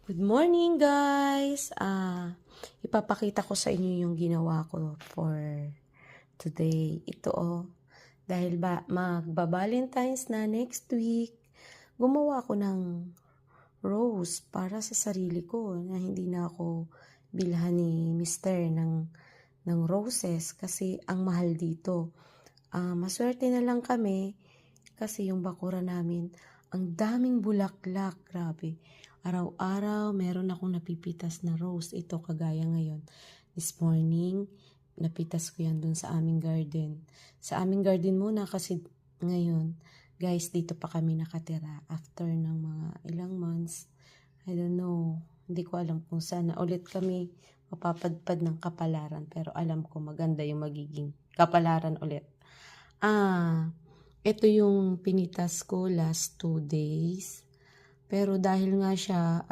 Good morning, guys! Ipapakita ko sa inyo yung ginawa ko for today. Ito dahil magba-Valentine's na next week, gumawa ako ng rose para sa sarili ko na hindi na ako bilhan ni Mr. ng roses kasi ang mahal dito. Maswerte na lang kami kasi yung bakura namin, ang daming bulaklak, grabe. Araw-araw, meron akong napipitas na rose. Ito, kagaya ngayon. This morning, napitas ko yan dun sa aming garden. Sa aming garden muna kasi ngayon, guys, dito pa kami nakatira. After ng mga ilang months, I don't know, hindi ko alam kung saan na ulit kami mapapadpad ng kapalaran. Pero alam ko maganda yung magiging kapalaran ulit. Ito yung pinitas ko last 2 days. Pero dahil nga siya